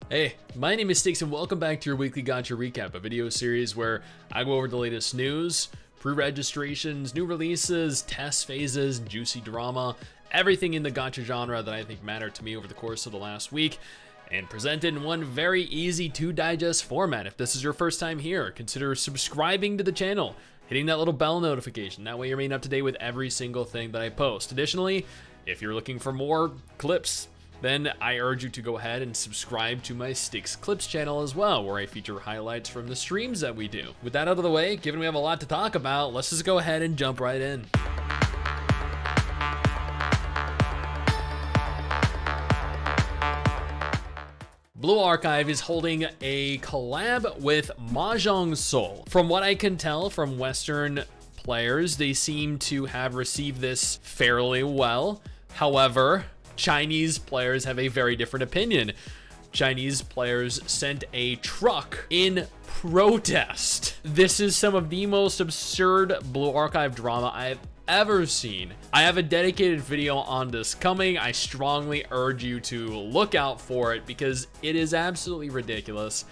Hey, my name is Stix and welcome back to your weekly Gacha recap, a video series where I go over the latest news, pre-registrations, new releases, test phases, juicy drama, everything in the Gacha genre that I think mattered to me over the course of the last week, and presented in one very easy to digest format. If this is your first time here, consider subscribing to the channel, hitting that little bell notification. That way you're made up to date with every single thing that I post. Additionally, if you're looking for more clips, then I urge you to go ahead and subscribe to my Stix Clips channel as well, where I feature highlights from the streams that we do. With that out of the way, given we have a lot to talk about, let's just go ahead and jump right in. Blue Archive is holding a collab with Mahjong Soul. From what I can tell from Western players, they seem to have received this fairly well. However, Chinese players have a very different opinion. Chinese players sent a truck in protest. This is some of the most absurd Blue Archive drama I've ever seen. I have a dedicated video on this coming. I strongly urge you to look out for it because it is absolutely ridiculous.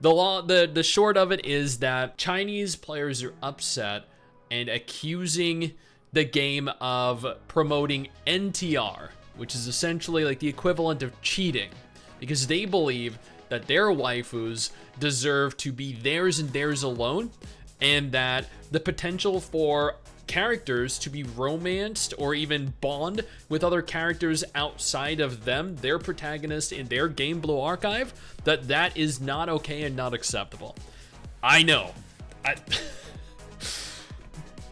The short of it is that Chinese players are upset and accusing the game of promoting NTR, which is essentially like the equivalent of cheating, because they believe that their waifus deserve to be theirs and theirs alone, and that the potential for characters to be romanced or even bond with other characters outside of them, their protagonist in their game Blue Archive, that is not okay and not acceptable. I know.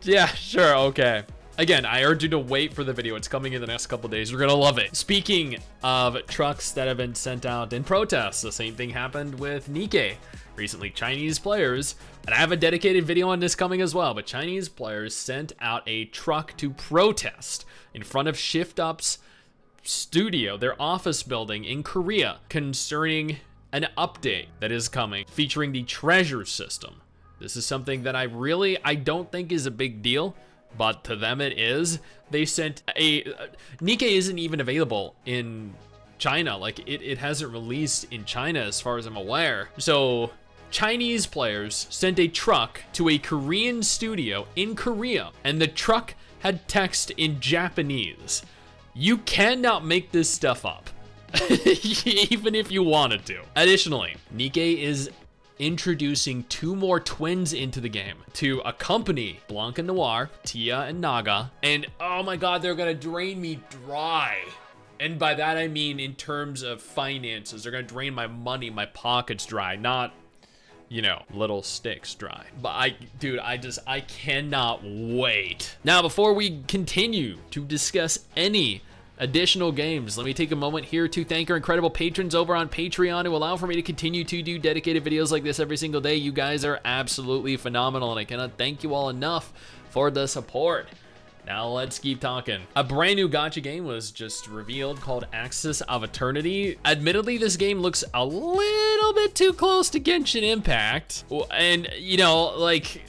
Yeah, sure, okay. Again, I urge you to wait for the video. It's coming in the next couple days. You're gonna love it. Speaking of trucks that have been sent out in protest, the same thing happened with Nikke. Recently, Chinese players, and I have a dedicated video on this coming as well, but Chinese players sent out a truck to protest in front of Shift Up's studio, their office building in Korea, concerning an update that is coming featuring the treasure system. This is something that I don't think is a big deal, but to them it is. They sent Nikke isn't even available in China. Like it hasn't released in China as far as I'm aware. So Chinese players sent a truck to a Korean studio in Korea, and the truck had text in Japanese. You cannot make this stuff up, even if you wanted to. Additionally, Nikke is introducing 2 more twins into the game to accompany Blanc and Noir, Tia and Naga, and oh my god, they're gonna drain me dry. And by that I mean in terms of finances. They're gonna drain my money, my pockets dry, not, you know, little Stix dry. But I cannot wait. Now, before we continue to discuss any additional games, let me take a moment here to thank our incredible patrons over on Patreon who allow for me to continue to do dedicated videos like this every single day. You guys are absolutely phenomenal, and I cannot thank you all enough for the support. Now let's keep talking. A brand new Gacha game was just revealed called Axis of Eternity. Admittedly, this game looks a little bit too close to Genshin Impact, and you know, like,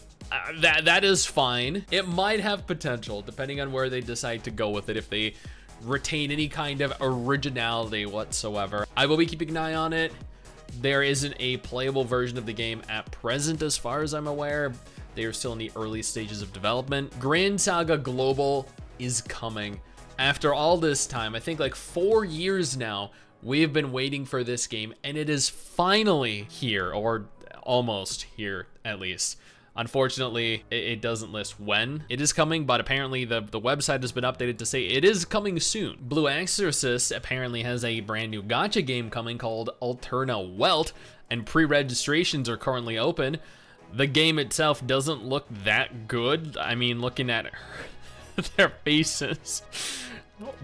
that is fine. It might have potential depending on where they decide to go with it, if they retain any kind of originality whatsoever. I will be keeping an eye on it. There isn't a playable version of the game at present as far as I'm aware. They are still in the early stages of development. Grand Saga Global is coming. After all this time, I think like 4 years now, we have been waiting for this game, and it is finally here, or almost here at least. Unfortunately, it doesn't list when it is coming, but apparently the website has been updated to say it is coming soon. Blue Exorcist apparently has a brand new gacha game coming called Alterna Welt, and pre-registrations are currently open. The game itself doesn't look that good. I mean, looking at their faces.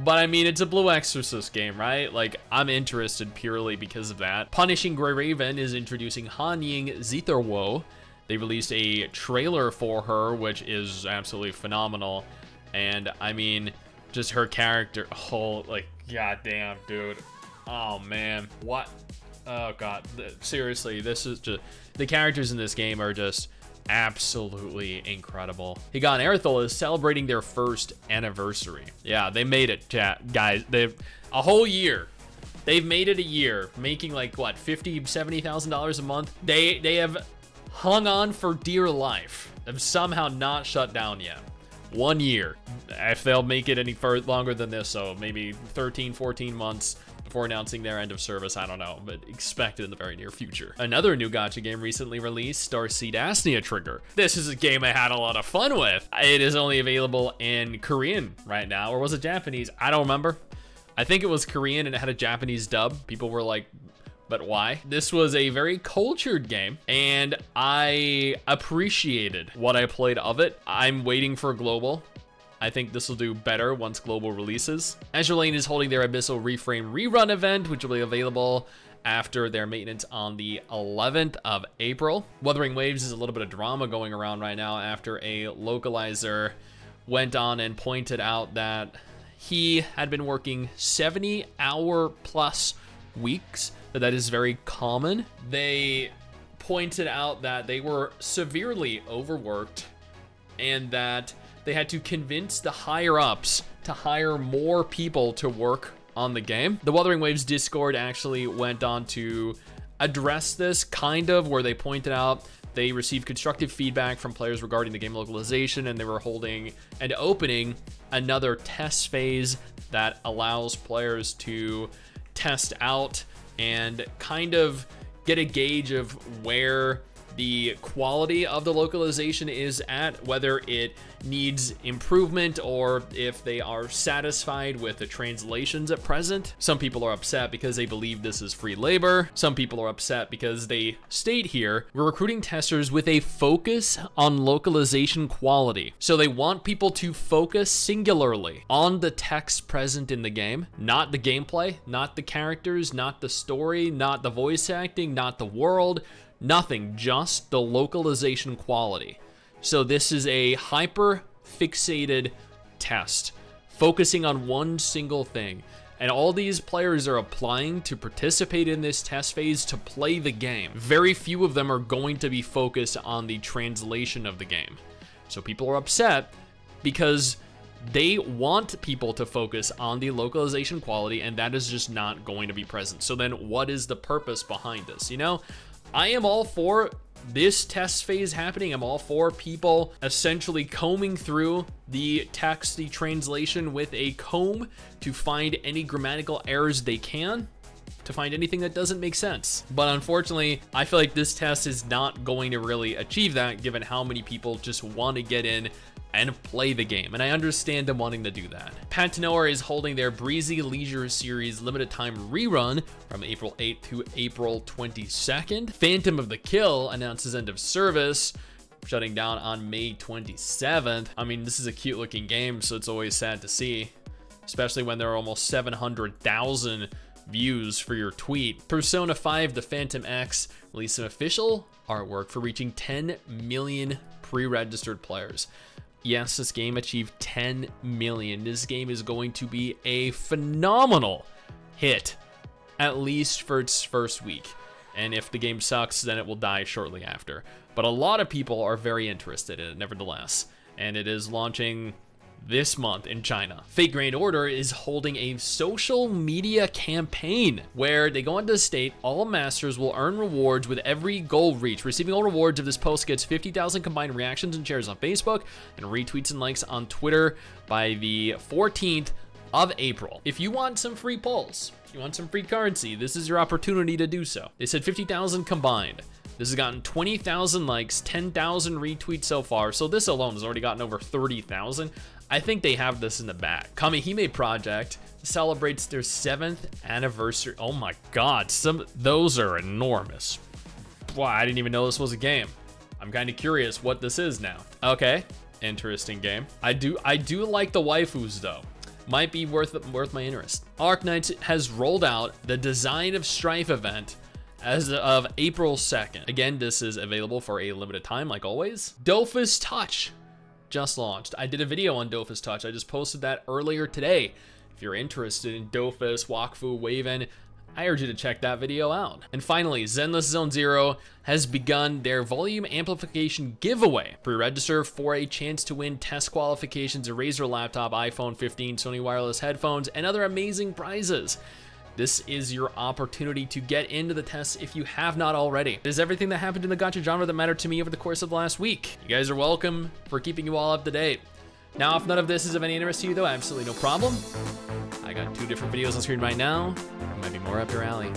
But I mean, it's a Blue Exorcist game, right? Like, I'm interested purely because of that. Punishing Grey Raven is introducing Han Ying Zitherwo. They released a trailer for her, which is absolutely phenomenal. And I mean, just her character, like, goddamn, dude. Oh man, what? Oh god, seriously, this is just, the characters in this game are just absolutely incredible. Higan Aerithal is celebrating their first anniversary. Yeah, they made it, chat, guys. They've a whole year They've made it a year, making like what, $50,000, $70,000 a month. They have hung on for dear life. Have somehow not shut down yet. 1 year. If they'll make it any further longer than this, so maybe 13, 14 months before announcing their end of service, I don't know, but expect it in the very near future. Another new gacha game recently released, Starseed Asnia Trigger. This is a game I had a lot of fun with. It is only available in Korean right now, or was it Japanese? I don't remember. I think it was Korean and it had a Japanese dub. People were like, but why? This was a very cultured game and I appreciated what I played of it. I'm waiting for global. I think this will do better once global releases. Azure Lane is holding their Abyssal Reframe rerun event, which will be available after their maintenance on the 11th of April. Wuthering Waves is a little bit of drama going around right now after a localizer went on and pointed out that he had been working 70-hour-plus weeks. That is very common. They pointed out that they were severely overworked and that they had to convince the higher-ups to hire more people to work on the game. The Wuthering Waves Discord actually went on to address this, kind of, where they pointed out they received constructive feedback from players regarding the game localization, and they were holding and opening another test phase that allows players to test out and kind of get a gauge of where the quality of the localization is at, whether it needs improvement or if they are satisfied with the translations at present. Some people are upset because they believe this is free labor. Some people are upset because they state here, we're recruiting testers with a focus on localization quality. So they want people to focus singularly on the text present in the game, not the gameplay, not the characters, not the story, not the voice acting, not the world, nothing, just the localization quality. So this is a hyper fixated test, focusing on one single thing. And all these players are applying to participate in this test phase to play the game. Very few of them are going to be focused on the translation of the game. So people are upset because they want people to focus on the localization quality, and that is just not going to be present. So then what is the purpose behind this, you know? I am all for this test phase happening. I'm all for people essentially combing through the text, the translation with a comb to find any grammatical errors they can, to find anything that doesn't make sense. But unfortunately, I feel like this test is not going to really achieve that, given how many people just want to get in and play the game, and I understand them wanting to do that. Pantanoa is holding their Breezy Leisure Series limited time rerun from April 8th to April 22nd. Phantom of the Kill announces end of service, shutting down on May 27th. I mean, this is a cute looking game, so it's always sad to see, especially when there are almost 700,000 views for your tweet. Persona 5 The Phantom X released some official artwork for reaching 10 million pre-registered players. Yes, this game achieved 10 million. This game is going to be a phenomenal hit, at least for its first week. And if the game sucks, then it will die shortly after. But a lot of people are very interested in it, nevertheless. And it is launching this month in China. Fate Grand Order is holding a social media campaign where they go on to state all masters will earn rewards with every goal reached. Receiving all rewards if this post gets 50,000 combined reactions and shares on Facebook and retweets and likes on Twitter by the 14th of April. If you want some free polls, if you want some free currency, this is your opportunity to do so. They said 50,000 combined. This has gotten 20,000 likes, 10,000 retweets so far, so this alone has already gotten over 30,000. I think they have this in the bag. Kamihime Project celebrates their 7th anniversary. Oh my God, those are enormous. Wow, I didn't even know this was a game. I'm kind of curious what this is now. Okay, interesting game. I do like the waifus though. Might be worth my interest. Arknights has rolled out the Design of Strife event as of April 2nd. Again, this is available for a limited time, like always. Dofus Touch just launched. I did a video on Dofus Touch. I just posted that earlier today. If you're interested in Dofus, Wakfu, Waven, I urge you to check that video out. And finally, Zenless Zone Zero has begun their volume amplification giveaway. Pre-register for a chance to win test qualifications, a Razer laptop, iPhone 15, Sony wireless headphones, and other amazing prizes. this is your opportunity to get into the tests if you have not already. It is everything that happened in the gacha genre that mattered to me over the course of the last week. You guys are welcome for keeping you all up to date. Now, if none of this is of any interest to you though, absolutely no problem. I got 2 different videos on screen right now. It might be more up your alley.